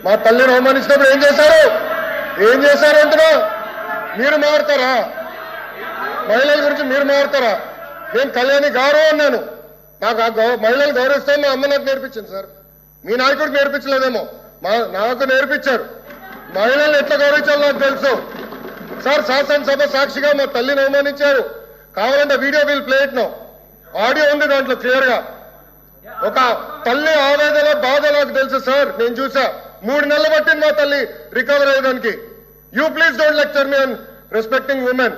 మా తల్లిని అవమానించినప్పుడు ఏం చేశారు అంటున్నా? మీరు మారుతారా? మహిళల గురించి మీరు మారుతారా? నేను కళ్యాణి గౌరవం అన్నాను. నాకు మహిళలు గౌరవిస్తాను మా అమ్మ నాకు నేర్పించింది సార్. మీ నాయకుడికి నేర్పించలేదేమో, నాకు నేర్పించారు. మహిళలు ఎట్లా గౌరవించాలో నాకు తెలుసు సార్. శాసనసభ సాక్షిగా మా తల్లిని అవమానించారు. కావాలంటే video will play it now. Audio ఉంది దాంట్లో క్లియర్ గా. ఒక తల్లి ఆవేదన బాధ నాకు తెలుసు సార్. నేను చూసా. 3 నెలలు పట్టింది మా తల్లి రికవర్ అయ్యేదానికి. You please don't lecture me on respecting women.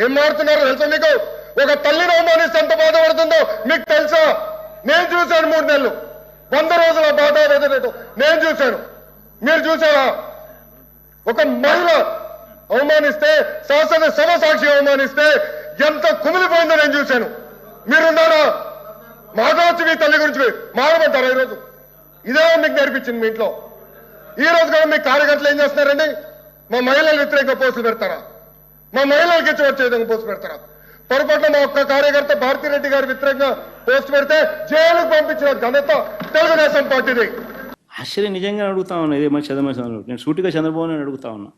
ఏం మారుతున్నారో తెలుసా మీకు? ఒక తల్లిని అవమానిస్తే ఎంత బాధపడుతుందో మీకు తెలుసా? నేను చూశాను 3 నెలలు 100 రోజుల బాధ నేను చూశాను. మీరు చూసారా? ఒక మహిళ అవమానిస్తే, శాసనసభ సాక్షి అవమానిస్తే ఎంత కుమిలిపోయిందో నేను చూశాను. మీరున్నారా? మాట్లాడచ్చు మీ తల్లి గురించి మారమంటారా? ఈరోజు ఇదే మీకు నేర్పించింది మీ ఇంట్లో. ఈ రోజు కూడా మీ కార్యకర్తలు ఏం చేస్తున్నారండి? మా మహిళలు వ్యతిరేకంగా పోస్టులు పెడతారా? మా మహిళలకి ఇచ్చి వచ్చే విధంగా పోస్టు పెడతారా? పొరపాటున మా ఒక్క కార్యకర్త భారతిరెడ్డి గారి వ్యతిరేకంగా పోస్టు పెడితే జైలుకు పంపించిన ఘనత తెలుగుదేశం పార్టీది. ఆశ్చర్యం నిజంగా అడుగుతా ఉన్నా. ఇదే మరి చంద్రబాబు, నేను సూటిగా చంద్రబాబు నాయుడు అడుగుతా ఉన్నా.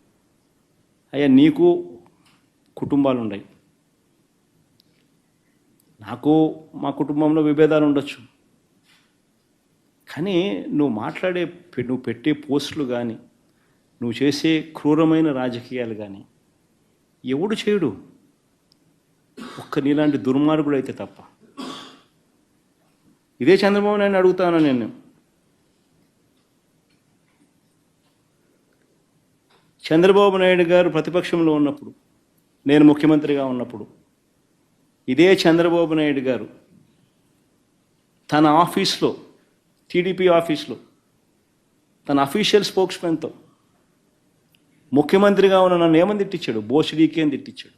అయ్యా, నీకు కుటుంబాలు ఉన్నాయి, నాకు మా కుటుంబంలో విభేదాలు ఉండొచ్చు. కానీ నువ్వు పెట్టే పోస్టులు కానీ, నువ్వు చేసే క్రూరమైన రాజకీయాలు కానీ ఎవడు చేయడు, ఒక్క నీలాంటి దుర్మార్గుడు అయితే తప్ప. ఇదే చంద్రబాబు నాయుడు అడుగుతాను నేను. చంద్రబాబు నాయుడు గారు ప్రతిపక్షంలో ఉన్నప్పుడు, నేను ముఖ్యమంత్రిగా ఉన్నప్పుడు, ఇదే చంద్రబాబు నాయుడు గారు తన ఆఫీస్లో, టీడీపీ ఆఫీస్లో, తన అఫీషియల్ స్పోక్స్మెన్తో ముఖ్యమంత్రిగా ఉన్న నన్ను ఏమని తిట్టించాడు? బోసిడీకి అని తిట్టించాడు.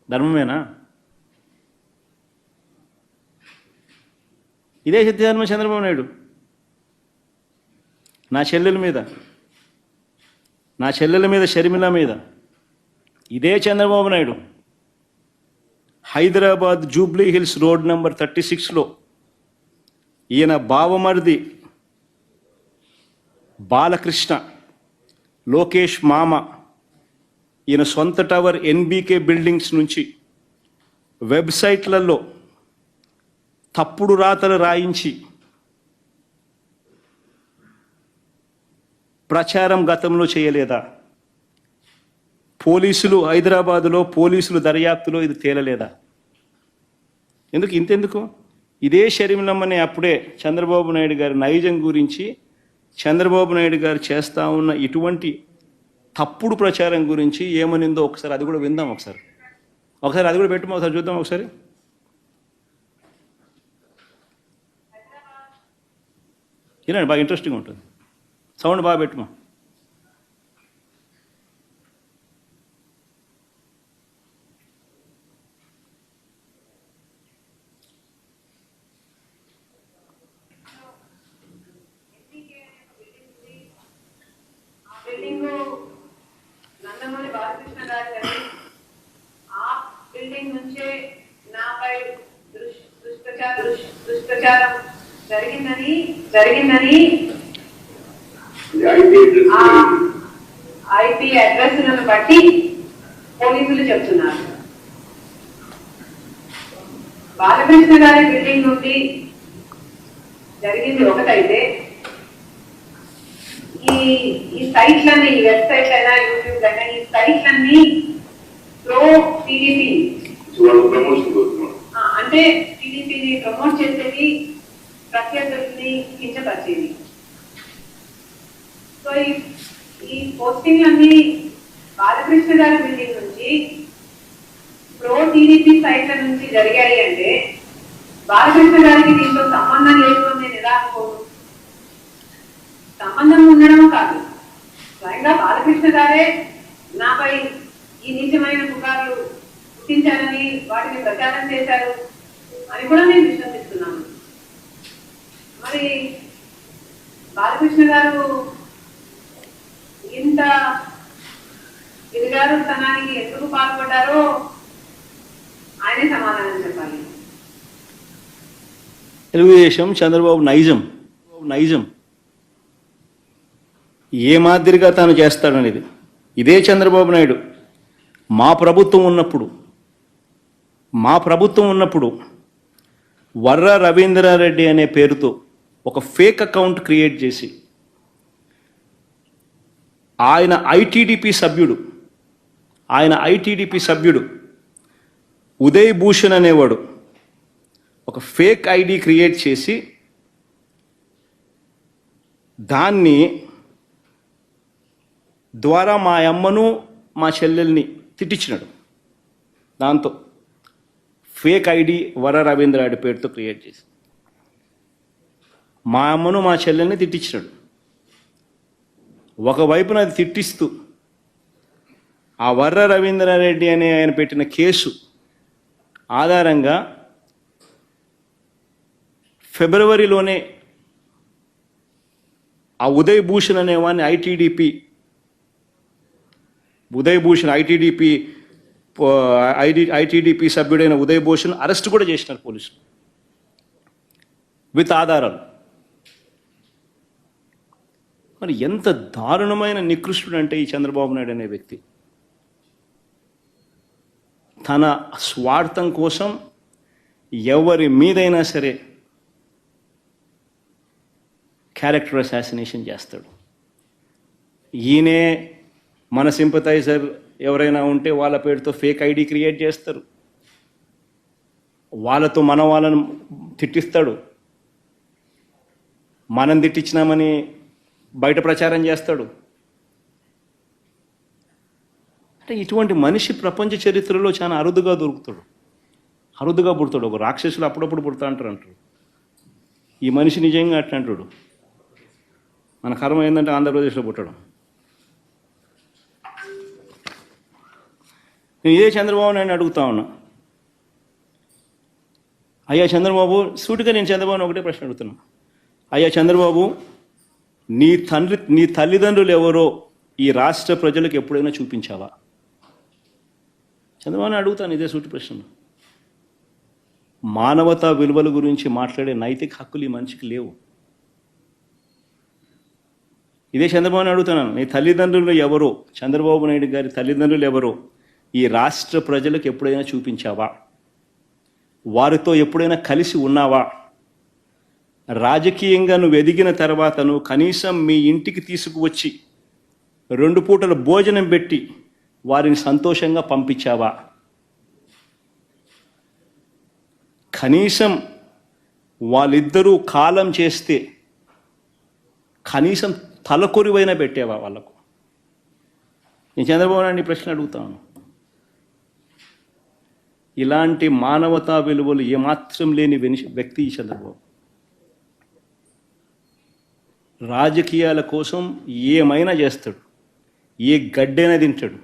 ధర్మమేనా? ఇదే సత్యధర్మ చంద్రబాబు నాయుడు నా చెల్లెల మీద షర్మిల మీద, ఇదే Chandrababu Naidu Hyderabad Jubilee Hills road number 36లో ఈయన బావమరిది బాలకృష్ణ, లోకేష్ మామ, ఈయన సొంత టవర్ ఎన్బీకే బిల్డింగ్స్ నుంచి వెబ్సైట్లలో తప్పుడు రాతలు రాయించి ప్రచారం గతంలో చేయలేదా? పోలీసులు హైదరాబాదులో పోలీసులు దర్యాప్తులో ఇది తేలలేదా? ఇంతెందుకు? ఇదే షర్మిలమ్మని అప్పుడే చంద్రబాబు నాయుడు గారి నైజం గురించి, చంద్రబాబు నాయుడు గారు చేస్తూ ఉన్న ఇటువంటి తప్పుడు ప్రచారం గురించి ఏమనిందో ఒకసారి అది కూడా విందాం. ఒకసారి అది కూడా పెట్టుమా, ఒకసారి చూద్దాం. ఒకసారి వినండి, బాగా ఇంట్రెస్టింగ్ ఉంటుంది. సౌండ్ బాగా పెట్టుమా. నందమూరి బాలకృష్ణ గారు ఆ బిల్డింగ్ నుంచే నాపై దుష్ప్రచారం జరిగిందని ఐపీ అడ్రస్లను బట్టి పోలీసులు చెప్తున్నారు. బాలకృష్ణ గారి బిల్డింగ్ నుండి జరిగింది ఒకటైతే, ఈ సైట్లన్నీ, ఈ వెబ్సైట్ అయినా యూట్యూబ్ అయినా, ఈ సైట్లన్నీ ప్రో టీడీపీ అంటే టీడీపీని ప్రమోట్ చేసేది, ప్రత్యర్థుల్ని కించపరిచేది. సో ఈ పోస్టింగ్లన్నీ బాలకృష్ణ గారి బిల్డింగ్ నుంచి ప్రో టీడీపీ సైట్ల నుంచి జరిగాయి అంటే బాలకృష్ణ గారికి దీంతో సంబంధం లేదు అని నేను ఎలా అనుకోను. సంబంధం ఉండడం కాదు, స్వయంగా బాలకృష్ణ గారే నాపై ఈ నీచమైన పుకార్లు పుట్టించారని, వాటిని ప్రచారం చేశారు అని కూడా నేను విశ్వసిస్తున్నాను. మరి బాలకృష్ణ గారు ఇంత దిగజారుతనానికి ఎందుకు పాల్పడ్డారో ఆయనే సమాధానం చెప్పాలి. తెలుగుదేశం చంద్రబాబు నైజం నైజం ఏ మాదిరిగా తాను చేస్తాడనేది. ఇదే చంద్రబాబు నాయుడు మా ప్రభుత్వం ఉన్నప్పుడు వర్ర రవీంద్రారెడ్డి అనే పేరుతో ఒక ఫేక్ అకౌంట్ క్రియేట్ చేసి ఆయన ఐటీడీపీ సభ్యుడు ఉదయ్ భూషణ్ అనేవాడు ఒక ఫేక్ ఐడి క్రియేట్ చేసి దాన్ని ద్వారా మా అమ్మను మా చెల్లెల్ని తిట్టించినాడు. దాంతో ఫేక్ ఐడి వర రవీంద్రారెడ్డి పేరుతో క్రియేట్ చేసి మా అమ్మను మా చెల్లెల్ని తిట్టించినాడు. ఒకవైపున అది తిట్టిస్తూ ఆ వర్ర రవీంద్రారెడ్డి అనే ఆయన పెట్టిన కేసు ఆధారంగా ఫిబ్రవరిలోనే ఆ ఉదయ్ భూషణ్ అనేవాడిని ఐటీడీపీ సభ్యుడైన ఉదయ్ భూషణ్ అరెస్ట్ కూడా చేసినారు పోలీసులు విత్ ఆధారాలు. మరి ఎంత దారుణమైన నికృష్టుడు అంటే ఈ చంద్రబాబు నాయుడు అనే వ్యక్తి తన స్వార్థం కోసం ఎవరి మీదైనా సరే క్యారెక్టర్ అసాసినేషన్ చేస్తాడు. ఈయనే మన సింపథైజర్ ఎవరైనా ఉంటే వాళ్ళ పేరుతో ఫేక్ ఐడి క్రియేట్ చేస్తారు, వాళ్ళతో వాళ్ళను తిట్టిస్తాడు, మనం తిట్టించినామని బయట ప్రచారం చేస్తాడు. అంటే ఇటువంటి మనిషి ప్రపంచ చరిత్రలో చాలా అరుదుగా పుడతాడు. ఒక రాక్షసులు అప్పుడప్పుడు పుడతా అంటారు. ఈ మనిషి నిజంగా అట్లా అంటాడు. మన కర్మ ఏంటంటే ఆంధ్రప్రదేశ్లో పుట్టడం. నేను ఇదే చంద్రబాబు నాయుడు అడుగుతా ఉన్నా, అయ్యా చంద్రబాబు, సూటిగా నేను చంద్రబాబుని ఒకటే ప్రశ్న అడుగుతున్నా. అయ్యా చంద్రబాబు, నీ తల్లిదండ్రులు ఎవరో ఈ రాష్ట్ర ప్రజలకు ఎప్పుడైనా చూపించావా? చంద్రబాబుని అడుగుతాను ఇదే సూటి ప్రశ్న. మానవతా విలువల గురించి మాట్లాడే నైతిక హక్కులు ఈ మనిషికి లేవు. ఇదే చంద్రబాబుని అడుగుతున్నాను, నీ తల్లిదండ్రులు ఎవరో, చంద్రబాబు నాయుడు గారి తల్లిదండ్రులు ఎవరో ఈ రాష్ట్ర ప్రజలకు ఎప్పుడైనా చూపించావా? వారితో ఎప్పుడైనా కలిసి ఉన్నావా? రాజకీయంగా నువ్వు ఎదిగిన తర్వాత నువ్వు కనీసం మీ ఇంటికి తీసుకువచ్చి 2 పూటల భోజనం పెట్టి వారిని సంతోషంగా పంపించావా? కనీసం వాళ్ళిద్దరూ కాలం చేస్తే కనీసం తలకొరివైనా పెట్టేవా వాళ్ళకు? నేను చంద్రబాబు నాయుడు ప్రశ్న అడుగుతాను. ఇలాంటి మానవతా విలువలు ఏమాత్రం లేని వ్యక్తి ఈ చంద్రబాబు. రాజకీయాల కోసం ఏమైనా చేస్తాడు, ఏ గడ్డైనా తింటాడు.